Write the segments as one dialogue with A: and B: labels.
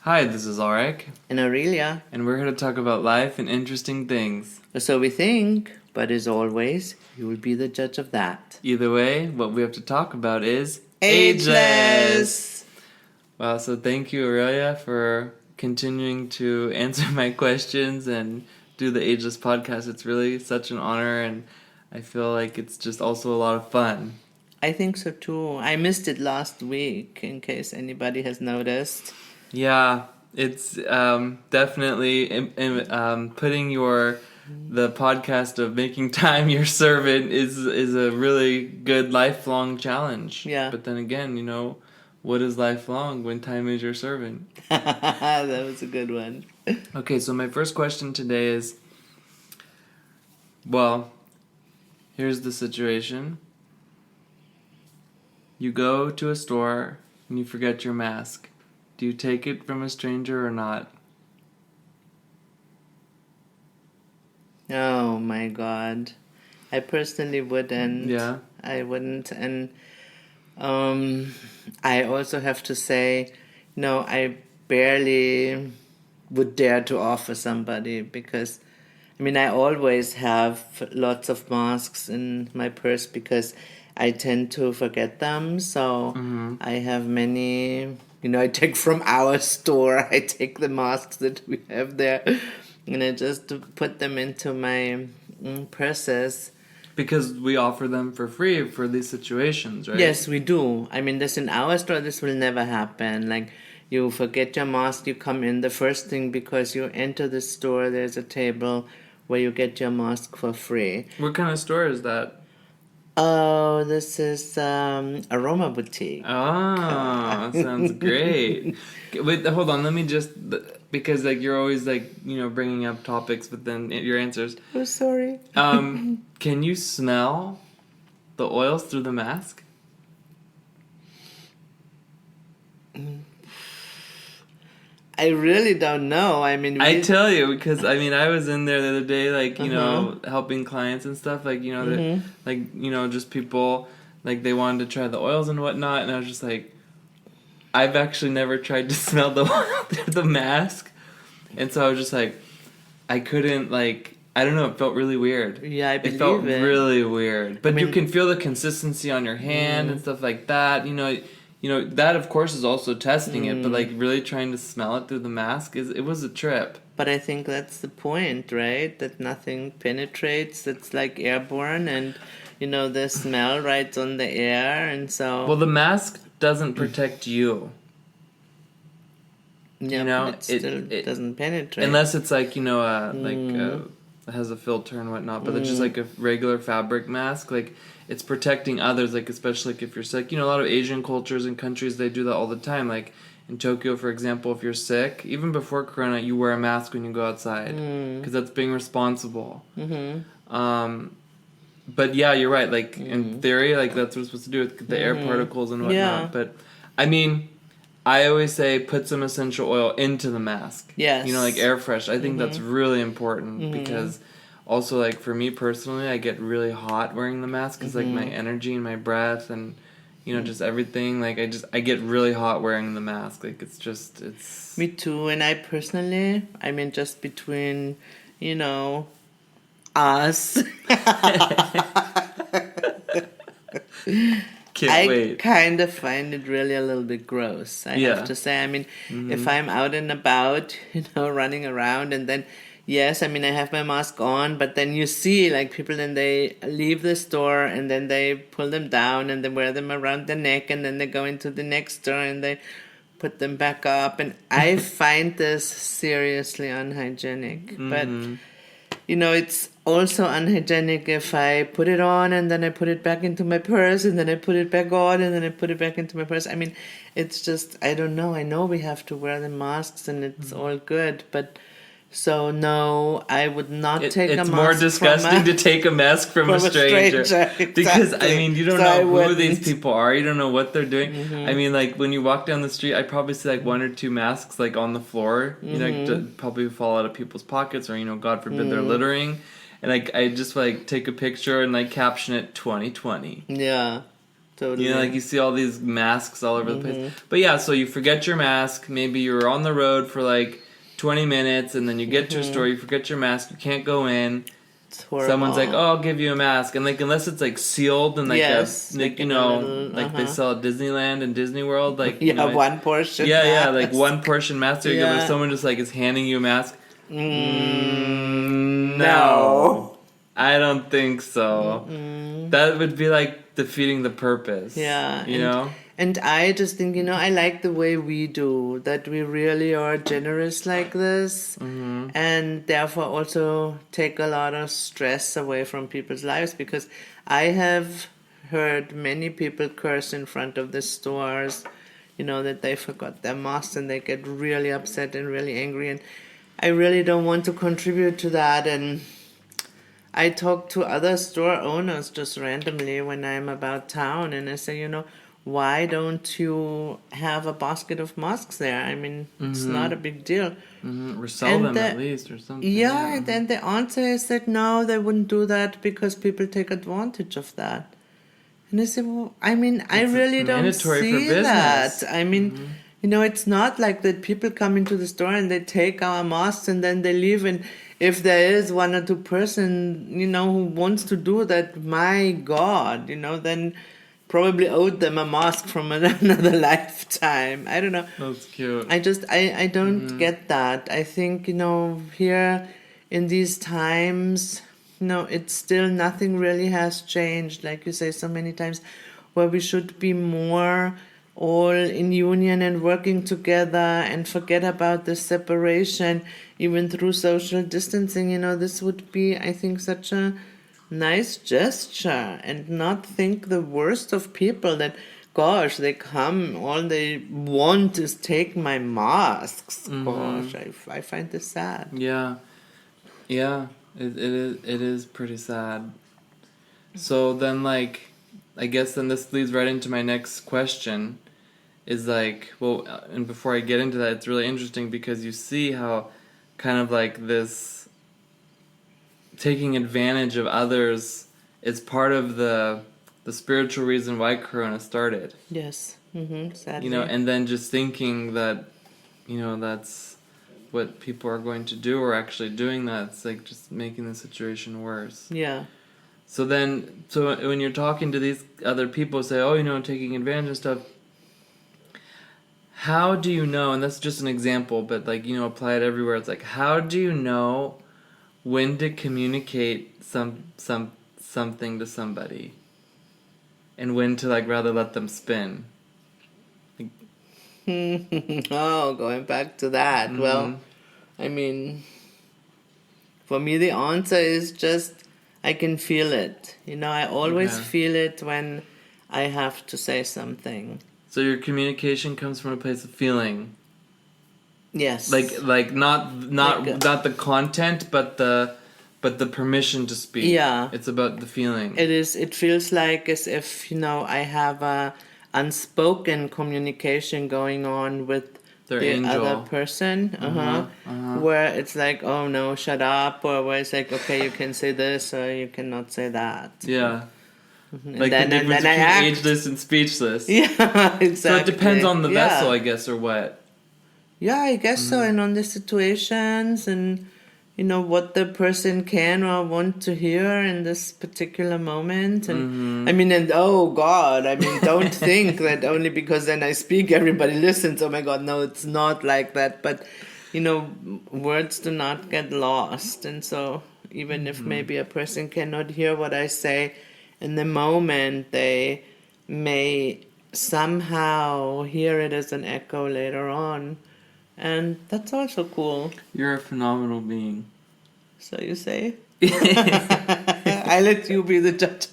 A: Hi, this is Arik,
B: And Aurelia.
A: and we're here to talk about life and interesting things.
B: So we think, but as always, you will be the judge of that.
A: Either way, what we have to talk about is
B: Ageless!
A: Wow, so thank you, Aurelia, for continuing to answer my questions and do the Ageless podcast. It's really such an honor, and I feel like it's just also a lot of fun.
B: I think so too. I missed it last week, in case anybody has noticed.
A: Yeah, it's definitely putting the podcast of making time your servant is a really good lifelong challenge.
B: Yeah.
A: But then again, what is lifelong when time is your servant?
B: That was a good one.
A: Okay, so my first question today is, well, here's the situation. You go to a store and you forget your mask. Do you take it from a stranger or not?
B: Oh my god. I personally wouldn't.
A: Yeah.
B: I wouldn't. And I also have to say, no, I barely would dare to offer somebody because, I always have lots of masks in my purse because I tend to forget them. So I have many, I take from our store, I take the masks that we have there and I just put them into my purses.
A: Because we offer them for free for these situations, right?
B: Yes, we do. This in our store, this will never happen. Like, you forget your mask, you come in. The first thing, because you enter the store, there's a table where you get your mask for free.
A: What kind of store is that?
B: Oh, this is Aroma Boutique.
A: Oh, sounds great. Wait, hold on. Let me just, because you're always bringing up topics, but then your answers.
B: Oh, sorry.
A: Can you smell the oils through the mask?
B: I really don't know.
A: I tell you, because I was in there the other day, helping clients and stuff, just people, they wanted to try the oils and whatnot, and I was just like, I've actually never tried to smell the oil through the mask, and so I was just like, I couldn't, I don't know, it felt really weird.
B: Yeah, I believe it.
A: It felt really weird. But you can feel the consistency on your hand and stuff like that, that of course is also testing it, but really trying to smell it through the mask it was a trip.
B: But I think that's the point, right? That nothing penetrates. It's like airborne, and the smell rides on the air, and so.
A: Well, the mask doesn't protect you.
B: Yeah, but it doesn't penetrate
A: unless it's it has a filter and whatnot. But it's just like a regular fabric mask. It's protecting others, especially if you're sick. A lot of Asian cultures and countries, they do that all the time. Like in Tokyo, for example, if you're sick, even before Corona, you wear a mask when you go outside because that's being responsible. But yeah, you're right. In theory, that's what it's supposed to do with the air particles and whatnot.
B: Yeah.
A: But I always say put some essential oil into the mask.
B: Yes.
A: Air fresh. I think that's really important because also, for me personally, I get really hot wearing the mask because, my energy and my breath and, just everything. I get really hot wearing the mask. It's...
B: Me too. And I personally, just between, us. I kind of find it really a little bit gross, I have to say. If I'm out and about, running around, and then, yes, I have my mask on, but then you see, people, and they leave the store, and then they pull them down, and they wear them around the neck, and then they go into the next store, and they put them back up, and I find this seriously unhygienic. But, it's also unhygienic if I put it on and then I put it back into my purse and then I put it back on and then I put it back into my purse. It's just, I don't know. I know we have to wear the masks and it's all good, but so no, I would not take a mask.
A: It's more disgusting to take a mask from a stranger.
B: Exactly.
A: Because, you don't know who these people are. You don't know what they're doing. When you walk down the street, I probably see one or two masks on the floor. Probably fall out of people's pockets or, God forbid, they're littering. And I just take a picture and caption it 2020.
B: Yeah. Totally.
A: You know, like you see all these masks all over the place. But yeah, so you forget your mask. Maybe you're on the road for like 20 minutes and then you get to a store, you forget your mask, you can't go in.
B: It's horrible.
A: Someone's like, "Oh, I'll give you a mask," and like unless it's like sealed and like you know, like they sell at Disneyland and Disney World, like you know,
B: one portion.
A: Yeah, like one portion mask. Or if someone just like is handing you a mask. No, I don't think so. That would be like defeating the purpose.
B: Yeah,
A: you know.
B: And I just think, you know, I like the way we do, that we really are generous like this, and therefore also take a lot of stress away from people's lives, because I have heard many people curse in front of the stores, you know, that they forgot their masks and they get really upset and really angry, and I really don't want to contribute to that. And I talk to other store owners just randomly when I'm about town, and I say, you know, why don't you have a basket of masks there? I mean, it's not a big deal.
A: Or sell them at least or something.
B: Yeah, and then the answer is that no, they wouldn't do that because people take advantage of that. And I said, well, I mean, I really don't see that. I mean, you know, it's not like that people come into the store and they take our masks and then they leave. And if there is one or two person, you know, who wants to do that, my God, you know, then probably owed them a mask from another lifetime. I don't know.
A: That's cute.
B: I don't get that. I think, you know, here in these times, you know, it's still nothing really has changed, like you say so many times, where we should be more all in union and working together and forget about the separation, even through social distancing. You know, this would be, I think, such a nice gesture, and not think the worst of people that, gosh, they come, all they want is take my masks. Gosh, I find this sad.
A: Yeah, it is pretty sad. So then, like, I guess then this leads right into my next question, is like, well, and before I get into that, it's really interesting because you see how kind of like this taking advantage of others is part of the spiritual reason why Corona started.
B: Yes. Sadly.
A: You know, and then just thinking that, you know, that's what people are going to do or actually doing that. It's like just making the situation worse.
B: Yeah.
A: So when you're talking to these other people, say, oh, you know, taking advantage of stuff, how do you know, and that's just an example, but like, you know, apply it everywhere. It's like, how do you know when to communicate something to somebody, and when to like rather let them spin?
B: Oh, going back to that. Well, I mean, for me the answer is just I can feel it. You know, I always feel it when I have to say something.
A: So your communication comes from a place of feeling.
B: Yes.
A: Like not the content, but the permission to speak.
B: Yeah.
A: It's about the feeling.
B: It is. It feels like as if, you know, I have a unspoken communication going on with the other person. Where it's like, oh no, shut up, or where it's like, okay, you can say this or you cannot say that.
A: Yeah. Like the difference between ageless and speechless.
B: Yeah, exactly.
A: So it depends on the vessel, I guess, or what?
B: Yeah, I guess so, and on the situations, and you know what the person can or want to hear in this particular moment. And I mean, and oh God, I mean, don't think that only because then I speak everybody listens. Oh my God, no, it's not like that. But you know, words do not get lost, and so even if maybe a person cannot hear what I say in the moment, they may somehow hear it as an echo later on. And that's also cool.
A: You're a phenomenal being.
B: So you say? I let you be the judge.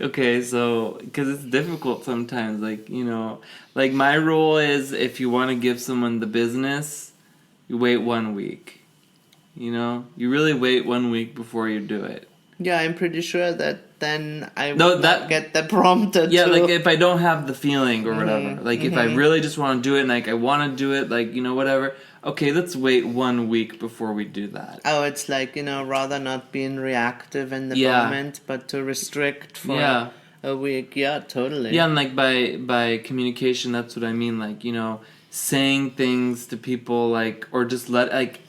A: Okay, so, because it's difficult sometimes, like, you know, like my rule is if you want to give someone the business, you wait 1 week. You know? You really wait 1 week before you do it.
B: Yeah, I'm pretty sure that then I would not get that prompted.
A: Yeah, like if I don't have the feeling or whatever, like if I really just want to do it and like I want to do it, like, you know, whatever. Okay, let's wait 1 week before we do that.
B: Oh, it's like, you know, rather not being reactive in the moment, but to restrict for a week. Yeah, totally.
A: Yeah, and like by communication, that's what I mean. Like, you know, saying things to people, like, or just like,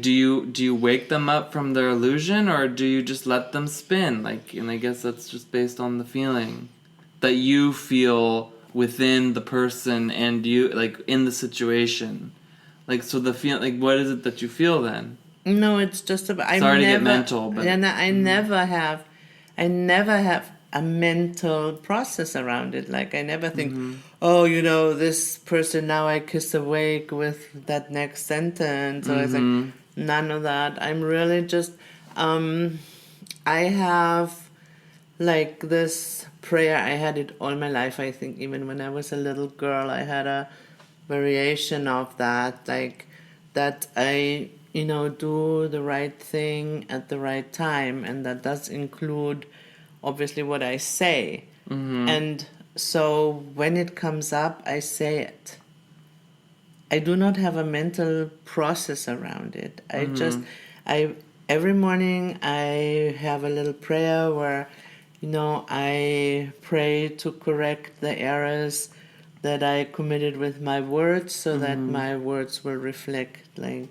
A: do you wake them up from their illusion, or do you just let them spin? Like, and I guess that's just based on the feeling that you feel within the person and you, like, in the situation. Like, so the feel, like, what is it that you feel then?
B: No, it's just about.
A: Sorry to get mental, but
B: I never have a mental process around it. Like, I never think, oh, you know, this person now I kiss awake with that next sentence. Or I think none of that. I'm really just, I have like this prayer. I had it all my life. I think even when I was a little girl, I had a variation of that. Like that I, you know, do the right thing at the right time. And that does include obviously what I say. And so when it comes up, I say it. I do not have a mental process around it. Every morning I have a little prayer where, you know, I pray to correct the errors that I committed with my words so that my words will reflect like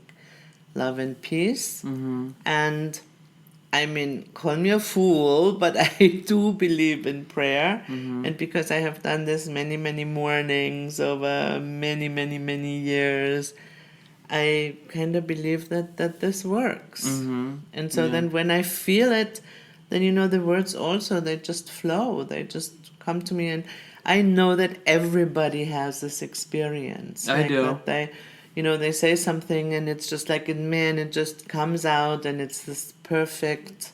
B: love and peace. And I mean, call me a fool, but I do believe in prayer. And because I have done this many, many mornings over many, many, many years, I kind of believe that this works. And so then when I feel it, then, you know, the words also, they just flow. They just come to me. And I know that everybody has this experience.
A: I do.
B: That they, you know, they say something and it's just like, man, it just comes out and it's this perfect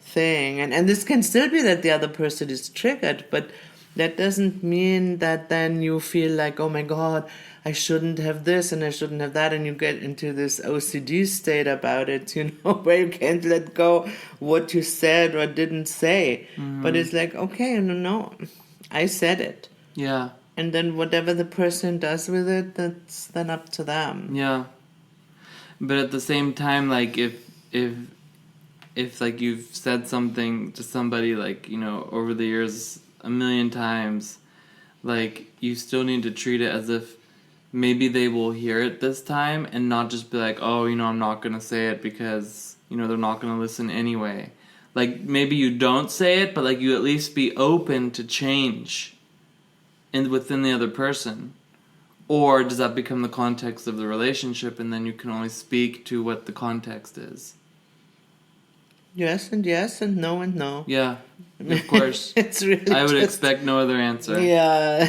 B: thing. And this can still be that the other person is triggered, but that doesn't mean that then you feel like, oh my God, I shouldn't have this and I shouldn't have that. And you get into this OCD state about it, you know, where you can't let go what you said or didn't say. But it's like, okay, no, I said it.
A: Yeah.
B: And then whatever the person does with it, that's then up to them.
A: Yeah. But at the same time, like, if like you've said something to somebody, like, you know, over the years a million times, like, you still need to treat it as if maybe they will hear it this time and not just be like, oh, you know, I'm not going to say it because, you know, they're not going to listen anyway. Like, maybe you don't say it, but, like, you at least be open to change within the other person. Or does that become the context of the relationship and then you can only speak to what the context is?
B: Yes and no.
A: Yeah, of course.
B: It's really
A: I would expect no other answer.
B: Yeah,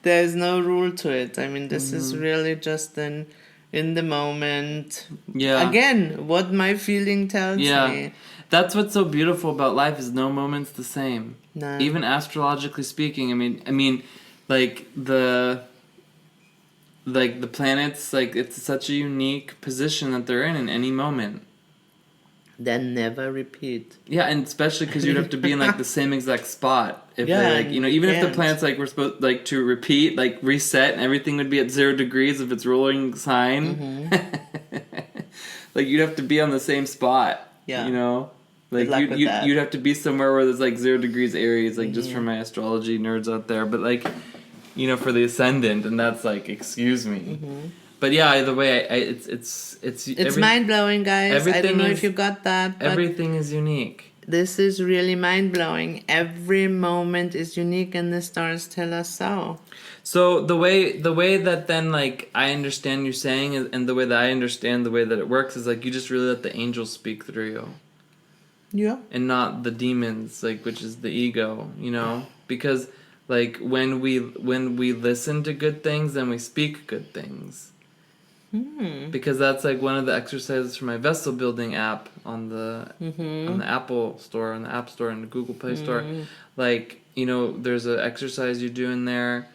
B: there's no rule to it. I mean, this is really just in the moment.
A: Yeah.
B: Again, what my feeling tells me.
A: That's what's so beautiful about life is no moment's the same.
B: No.
A: Even astrologically speaking, I mean, like the planets, like, it's such a unique position that they're in any moment.
B: Then never repeat.
A: Yeah, and especially because you'd have to be in like the same exact spot. If they, like, you know, even if the planets like were supposed like to repeat, like reset, and everything would be at 0 degrees if it's rolling sign. Like, you'd have to be on the same spot. Yeah, you know, like you'd have to be somewhere where there's like 0 degrees Aries, like just for my astrology nerds out there. But like, you know, for the ascendant, and that's like, excuse me. But yeah, either way, it's
B: mind blowing, guys. I don't know if you got that. But
A: everything is unique.
B: This is really mind blowing. Every moment is unique, and the stars tell us so.
A: So the way that then, like, I understand you saying, and the way that I understand the way that it works is like you just really let the angels speak through you.
B: Yeah.
A: And not the demons, like, which is the ego, you know, because like when we listen to good things, then we speak good things. Because that's like one of the exercises for my vessel building app on the Apple Store, on the App Store, and the Google Play Store. Like, you know, there's an exercise you do in there.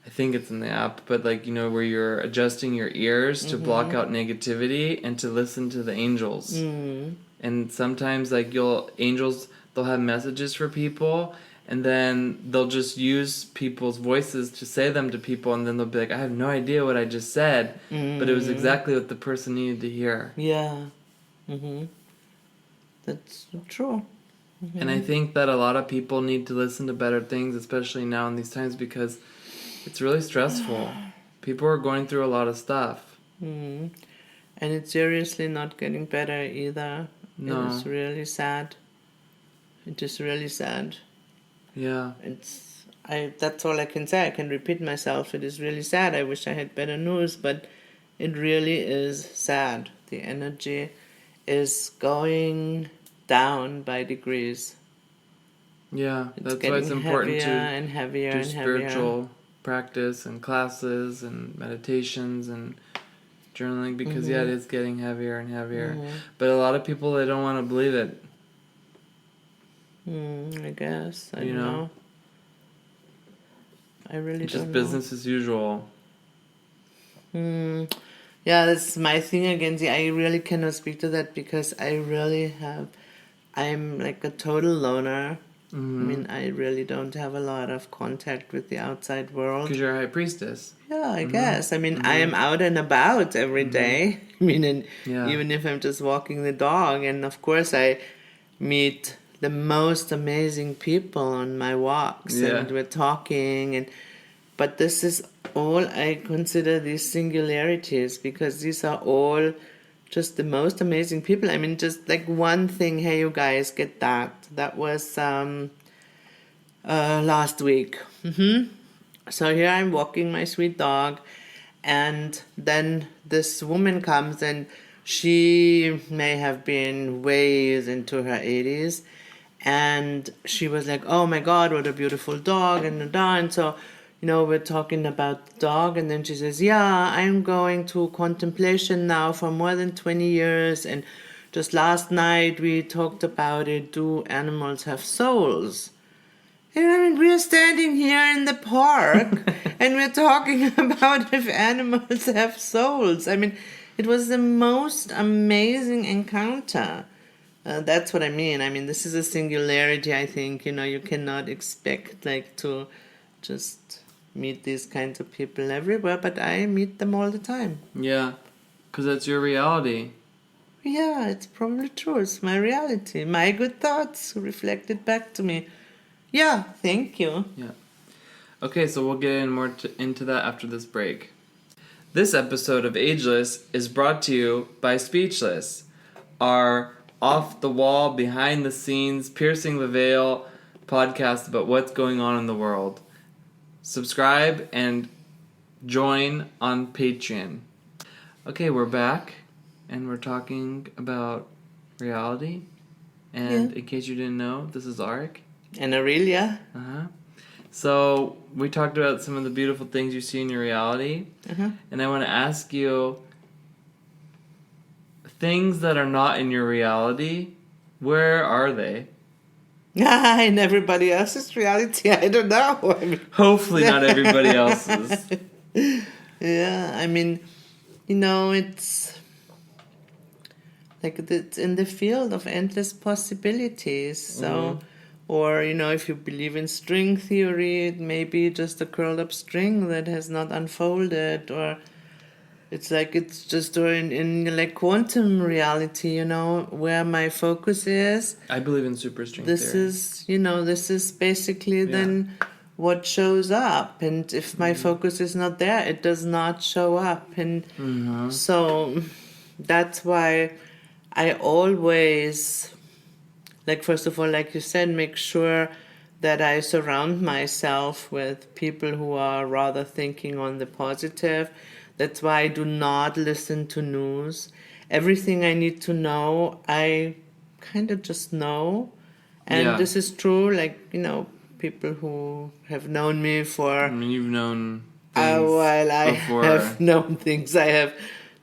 A: I think it's in the app, but like, you know, where you're adjusting your ears to block out negativity and to listen to the angels. and sometimes like they'll have messages for people, and then they'll just use people's voices to say them to people, and then they'll be like, I have no idea what I just said, but it was exactly what the person needed to hear.
B: Yeah. Mm-hmm. That's true. Mm-hmm.
A: And I think that a lot of people need to listen to better things, especially now in these times, because it's really stressful. People are going through a lot of stuff.
B: Mm-hmm. And it's seriously not getting better either.
A: No.
B: It is really sad. It is really sad.
A: Yeah.
B: That's all I can say. I can repeat myself. It is really sad. I wish I had better news, but it really is sad. The energy is going down by degrees.
A: Yeah, that's why it's important to
B: and heavier
A: do
B: and
A: spiritual practice and classes and meditations and journaling, because it is getting heavier and heavier. But a lot of people, they don't want to believe it.
B: I guess. I don't know. I really
A: it's
B: don't
A: just
B: know.
A: business as usual.
B: Yeah, that's my thing again. See, I really cannot speak to that because I'm like a total loner. I mean, I really don't have a lot of contact with the outside world.
A: Because you're a high priestess.
B: Yeah, I guess. I mean, I am out and about every day. I mean, and even if I'm just walking the dog. And of course, I meet the most amazing people on my walks. And we're talking. But this is all I consider these singularities, because these are all just the most amazing people. I mean, just like one thing, hey, you guys, get that. That was last week. So here I'm walking my sweet dog, and then this woman comes, and she may have been way into her 80s, and she was like, oh my God, what a beautiful dog, and so, we're talking about the dog, and then she says, yeah, I'm going to contemplation now for more than 20 years, and just last night we talked about it, do animals have souls? And I mean, we're standing here in the park, and we're talking about if animals have souls. I mean, it was the most amazing encounter. That's what I mean. I mean, this is a singularity, I think. You cannot expect, to just meet these kinds of people everywhere, but I meet them all the time.
A: Yeah, because that's your reality.
B: Yeah, it's probably true. It's my reality. My good thoughts reflected back to me. Yeah, thank you.
A: Yeah. Okay, so we'll get in more into that after this break. This episode of Ageless is brought to you by Speechless, our off-the-wall, behind-the-scenes, piercing the veil podcast about what's going on in the world. Subscribe and join on Patreon. Okay, we're back, and we're talking about reality. And in case you didn't know, this is Arik.
B: And Aurelia.
A: So we talked about some of the beautiful things you see in your reality. And I want to ask you, things that are not in your reality, where are they?
B: In everybody else's reality, I don't know. I mean,
A: hopefully not everybody else's.
B: Yeah, I mean, it's like it's in the field of endless possibilities. So, or, if you believe in string theory, it may be just a curled up string that has not unfolded, or it's just in like quantum reality, where my focus is.
A: I believe in superstring
B: theory. This is basically then what shows up. And if my focus is not there, it does not show up. And so that's why I always, first of all, like you said, make sure that I surround myself with people who are rather thinking on the positive. That's why I do not listen to news. Everything I need to know, I kind of just know. And this is true, people who have known me for
A: I mean, you've known things
B: while I
A: before.
B: have known things. I have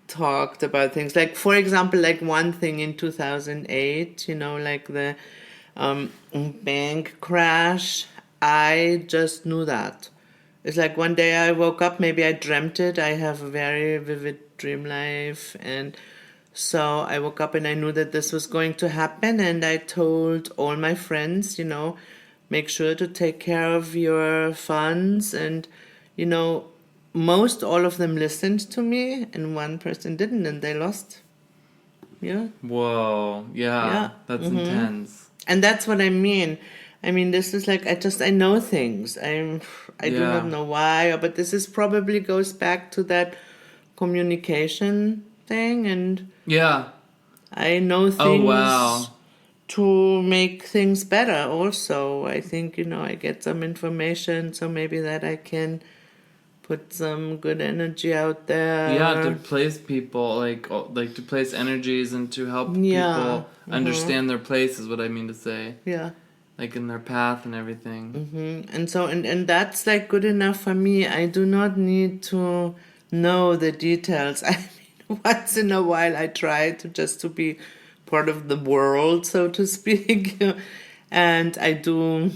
B: talked about things. For example, one thing in 2008, the bank crash, I just knew that. It's like one day I woke up, maybe I dreamt it. I have a very vivid dream life. And So I woke up and I knew that this was going to happen, and I told all my friends, make sure to take care of your funds. And, most all of them listened to me, and one person didn't, and they lost. Yeah.
A: Whoa. Yeah. That's intense.
B: And that's what I mean. I mean, this is like, I know things. I do not know why, but this is probably goes back to that communication thing, and I know things to make things better also. I think, I get some information, so maybe that I can put some good energy out there.
A: Yeah, to place people, like to place energies and to help people understand their place is what I mean to say.
B: Yeah.
A: Like in their path and everything.
B: And so, and that's like good enough for me. I do not need to know the details. I mean, once in a while I try to be part of the world, so to speak. And I do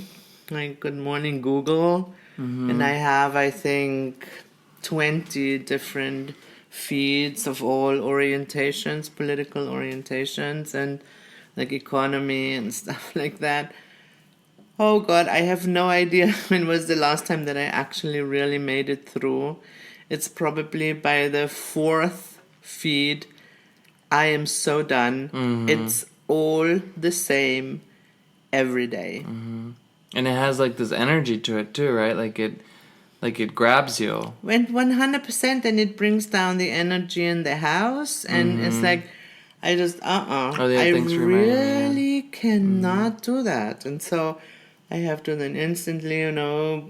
B: like Good Morning Google. And I have, I think, 20 different feeds of all orientations, political orientations, and like economy and stuff like that. Oh God, I have no idea when was the last time that I actually really made it through. It's probably by the 4th feed. I am so done. It's all the same every day.
A: And it has like this energy to it too, right? Like it grabs you.
B: When 100%, and it brings down the energy in the house, and it's like, I just I really cannot do that, and so I have to then instantly,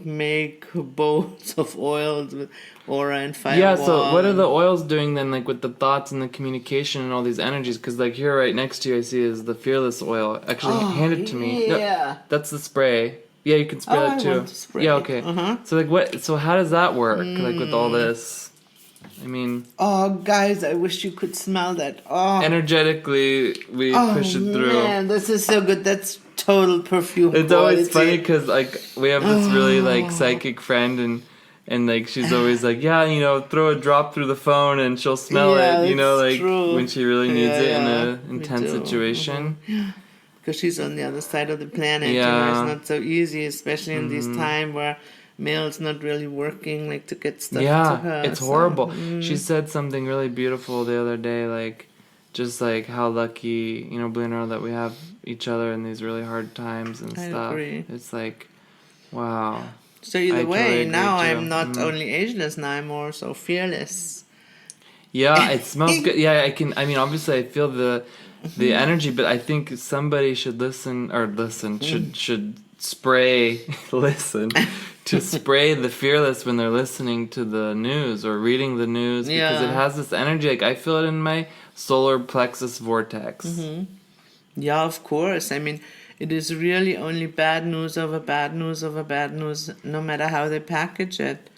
B: make bowls of oils with aura and firewall.
A: Yeah, so what are the oils doing then, like with the thoughts and the communication and all these energies? Because like here right next to you I see is the Fearless oil. Actually, hand it to me.
B: Yeah.
A: No, that's the spray. Yeah, you can spray that too.
B: I want to spray.
A: Yeah, okay. So like what? So how does that work? Like with all this? I mean.
B: Oh, guys, I wish you could smell that. Oh.
A: Energetically, we push it through.
B: Man, this is so good. That's total perfume.
A: It's always funny because like we have this really like psychic friend, and like she's always like, throw a drop through the phone and she'll smell it. Like
B: true.
A: when she really needs it in an intense situation.
B: Because she's on the other side of the planet.
A: Yeah.
B: It's not so easy, especially in this time where mail's not really working, like to get stuff to her.
A: It's horrible. She said something really beautiful the other day, like just like how lucky, Blair, that we have each other in these really hard times and stuff.
B: Agree.
A: It's like, wow.
B: So either way, now I'm not only ageless, now I'm also fearless.
A: Yeah, it smells good. Yeah, obviously I feel the energy, but I think somebody should should spray to spray the Fearless when they're listening to the news or reading the news, because it has this energy. Like I feel it in my solar plexus vortex.
B: Yeah, of course. I mean, it is really only bad news over bad news over bad news, no matter how they package it.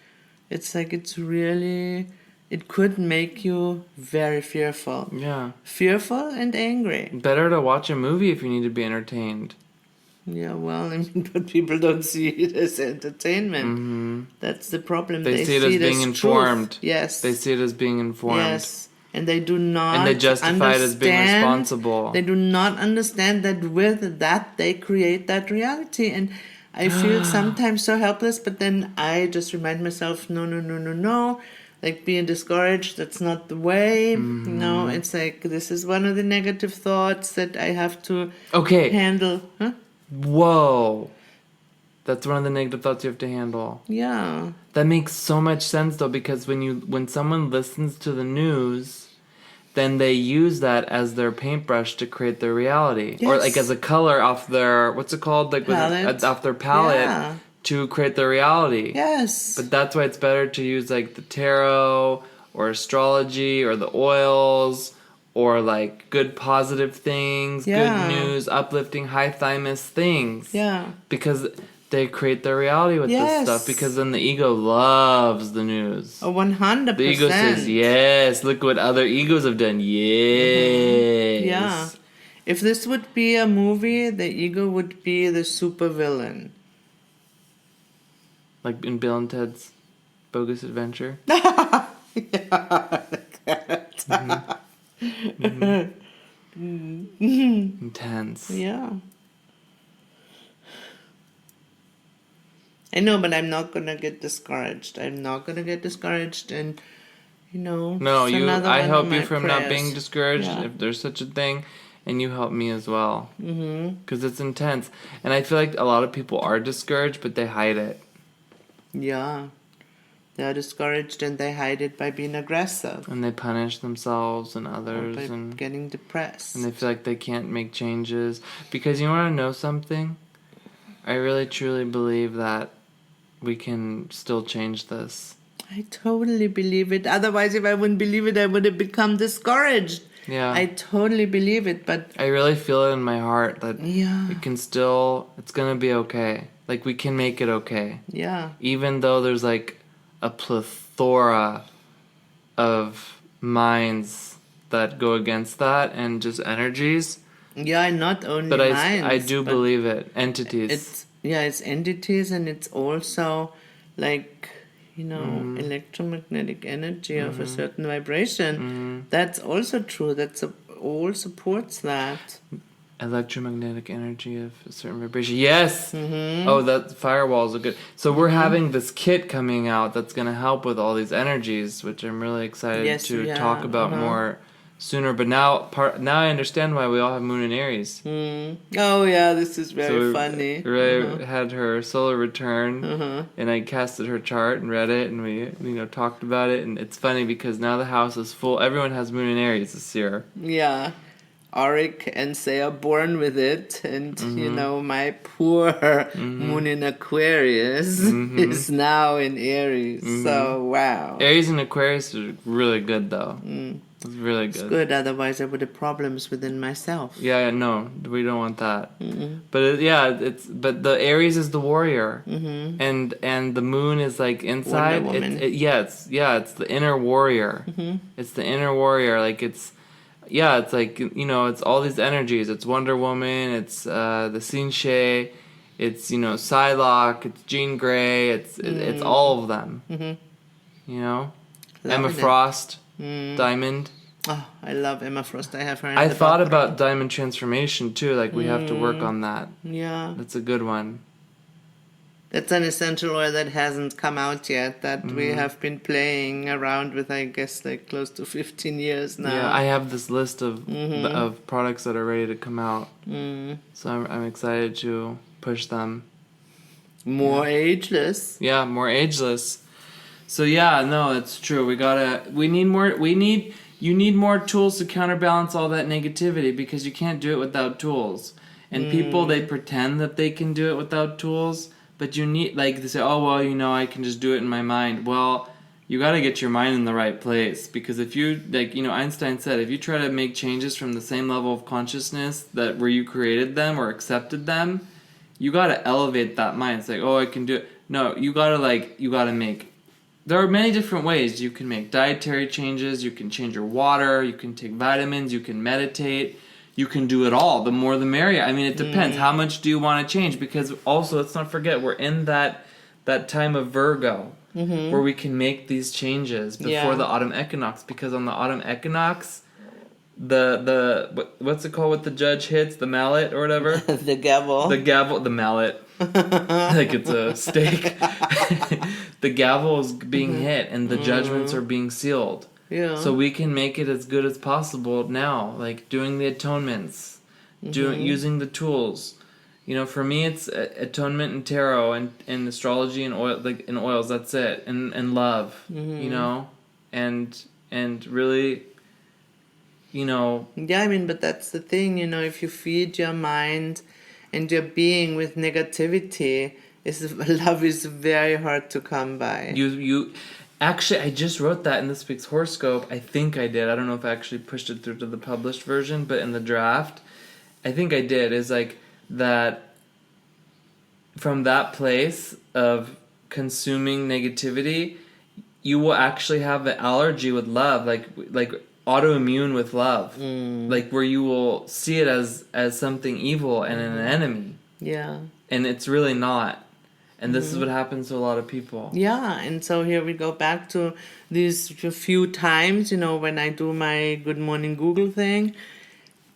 B: It's like it could make you very fearful.
A: Yeah.
B: Fearful and angry.
A: Better to watch a movie if you need to be entertained.
B: Yeah, well, I mean, but people don't see it as entertainment. That's the problem.
A: They see it as being informed.
B: Truth. Yes.
A: They see it as being informed.
B: Yes. And they do not
A: And they justify it as being responsible.
B: They do not understand that with that they create that reality. And I feel sometimes so helpless, but then I just remind myself, no. Like being discouraged, that's not the way. No, it's like this is one of the negative thoughts that I have to handle. Huh?
A: Whoa. That's one of the negative thoughts you have to handle.
B: Yeah.
A: That makes so much sense though, because when someone listens to the news, then they use that as their paintbrush to create their reality.
B: Yes.
A: Or like as a color off their, what's it called? Like off their palette to create their reality.
B: Yes.
A: But that's why it's better to use like the tarot or astrology or the oils or like good positive things, good news, uplifting, high thymus things.
B: Yeah.
A: Because they create their reality with this stuff, because then the ego loves the news.
B: 100%.
A: The ego says, yes, look what other egos have done. Yes.
B: Yeah. If this would be a movie, the ego would be the supervillain.
A: Like in Bill and Ted's Bogus Adventure?
B: Yeah, like that.
A: Intense.
B: Yeah. I know, but I'm not gonna get discouraged. I'm not gonna get discouraged, and
A: No,
B: it's another
A: I
B: one of
A: help you
B: my
A: from not being
B: prayers.
A: discouraged
B: Yeah.
A: if there's such a thing, and you help me as well. Because it's intense, and I feel like a lot of people are discouraged, but they hide it.
B: Yeah. They're discouraged and they hide it by being aggressive.
A: And they punish themselves and
B: Or
A: others,
B: by
A: and
B: getting depressed.
A: they feel like they can't make changes. Because you want to know something? I really truly believe that we can still change this.
B: I totally believe it. Otherwise, if I wouldn't believe it, I would have become discouraged.
A: Yeah.
B: I totally believe it, but
A: I really feel it in my heart that
B: yeah.
A: it can still, it's going to be okay. Like, we can make it okay.
B: Yeah.
A: Even though there's like a plethora of minds that go against that and just energies.
B: Yeah, and not only
A: But
B: minds.
A: I do believe it. Entities.
B: It's entities, and it's also like, electromagnetic energy of a certain vibration. That's also true. All supports that.
A: Electromagnetic energy of a certain vibration. Yes! Oh, that firewalls are good. So we're having this kit coming out that's going to help with all these energies, which I'm really excited to talk about more sooner. But now I understand why we all have Moon in Aries.
B: Oh yeah, this is very funny.
A: Ray had her solar return, and I casted her chart and read it, and we talked about it, and it's funny because now the house is full. Everyone has Moon in Aries this year.
B: Yeah. Arik and Say are born with it, and my poor Moon in Aquarius is now in Aries. So wow.
A: Aries and Aquarius are really good though. It's really good.
B: It's good. Otherwise, I would have problems within myself.
A: Yeah, no, we don't want that. But but the Aries is the warrior, and the Moon is like inside.
B: Wonder Woman.
A: It's the inner warrior. It's the inner warrior. Like it's like it's all these energies. It's Wonder Woman. It's the Sinche. It's Psylocke. It's Jean Grey. It's all of them. Emma Frost. Diamond.
B: Oh, I love Emma Frost. I have her.
A: I thought about Diamond Transformation too. Like we have to work on that.
B: Yeah,
A: that's a good one.
B: That's an essential oil that hasn't come out yet. That we have been playing around with. I guess like close to 15 years now.
A: Yeah, I have this list of products that are ready to come out. So I'm excited to push them.
B: More ageless.
A: Yeah, more ageless. So yeah, no, it's true. You need more tools to counterbalance all that negativity because you can't do it without tools. And people, they pretend that they can do it without tools, but you need, like, they say, oh, well, I can just do it in my mind. Well, you got to get your mind in the right place because if you, like, Einstein said, if you try to make changes from the same level of consciousness that where you created them or accepted them, you got to elevate that mind. It's like, oh, I can do it. No, you got to make. There are many different ways. You can make dietary changes, you can change your water, you can take vitamins, you can meditate, you can do it all. The more the merrier. I mean, it depends. How much do you want to change? Because also, let's not forget, we're in that time of Virgo where we can make these changes before the autumn equinox. Because on the autumn equinox, what's it called? What the judge hits, the mallet or whatever.
B: The gavel, the
A: mallet. Like it's a steak. The gavel is being hit and the judgments are being sealed.
B: Yeah.
A: So we can make it as good as possible now, like doing the atonements, using the tools. For me, it's atonement and tarot and astrology and oil, like in oils. That's it, and love. And really.
B: Yeah, I mean, but that's the thing. If you feed your mind and your being with negativity, love is very hard to come by.
A: Actually, I just wrote that in this week's horoscope. I think I did. I don't know if I actually pushed it through to the published version, but in the draft, I think I did. Is like that from that place of consuming negativity, you will actually have an allergy with love, like autoimmune with love, like where you will see it as something evil and an enemy.
B: Yeah.
A: And it's really not. And this is what happens to a lot of people.
B: Yeah, and so here we go back to these few times, when I do my Good Morning Google thing.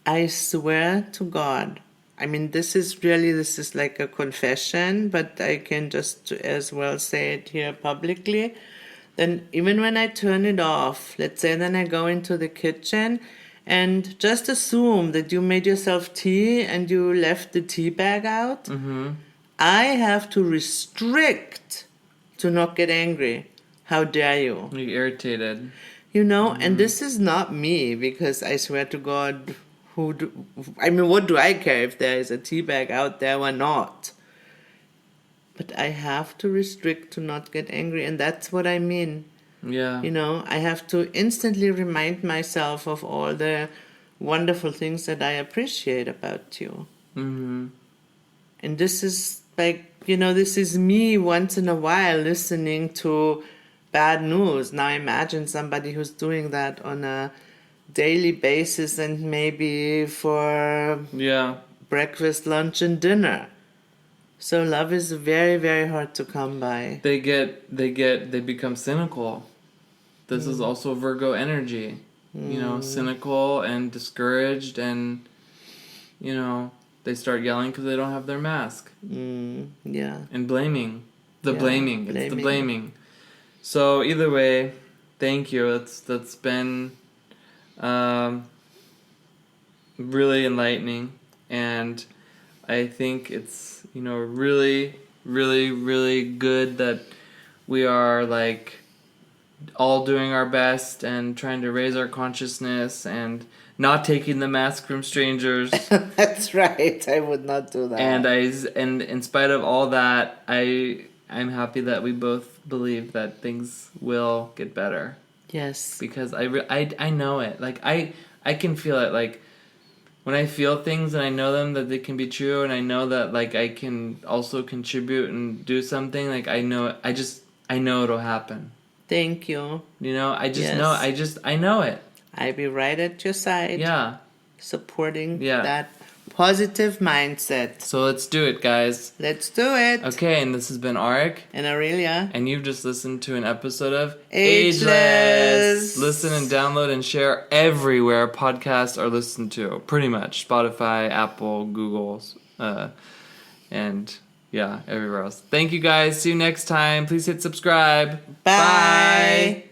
B: I swear to God, I mean, this is like a confession, but I can just as well say it here publicly. Then even when I turn it off, let's say then I go into the kitchen and just assume that you made yourself tea and you left the tea bag out.
A: Mm-hmm.
B: I have to restrict to not get angry. How dare you?
A: You're irritated.
B: And this is not me, because I swear to God, what do I care if there is a tea bag out there or not? But I have to restrict to not get angry, and that's what I mean.
A: Yeah.
B: I have to instantly remind myself of all the wonderful things that I appreciate about you.
A: Mm-hmm.
B: And this is this is me once in a while listening to bad news. Now imagine somebody who's doing that on a daily basis and maybe for breakfast, lunch, and dinner. So love is very, very hard to come by.
A: They become cynical. This is also Virgo energy. Cynical and discouraged, and they start yelling because they don't have their mask.
B: Yeah.
A: And blaming. Blaming. It's the blaming. So either way, thank you. That's been really enlightening, and I think it's really, really, really good that we are all doing our best and trying to raise our consciousness and not taking the mask from strangers.
B: That's right. I would not do that.
A: And in spite of all that, I'm happy that we both believe that things will get better.
B: Yes.
A: Because I know it. I can feel it. When I feel things and I know them, that they can be true, and I know that I can also contribute and do something, I know it'll happen.
B: Thank you.
A: I know it.
B: I'll be right at your side.
A: Yeah.
B: Supporting that positive mindset.
A: So let's do it, guys.
B: Let's do it.
A: Okay, and this has been Arik
B: and Aurelia.
A: And you've just listened to an episode of
B: Ageless.
A: Listen and download and share everywhere podcasts are listened to. Pretty much. Spotify, Apple, Google, and everywhere else. Thank you guys. See you next time. Please hit subscribe.
B: Bye.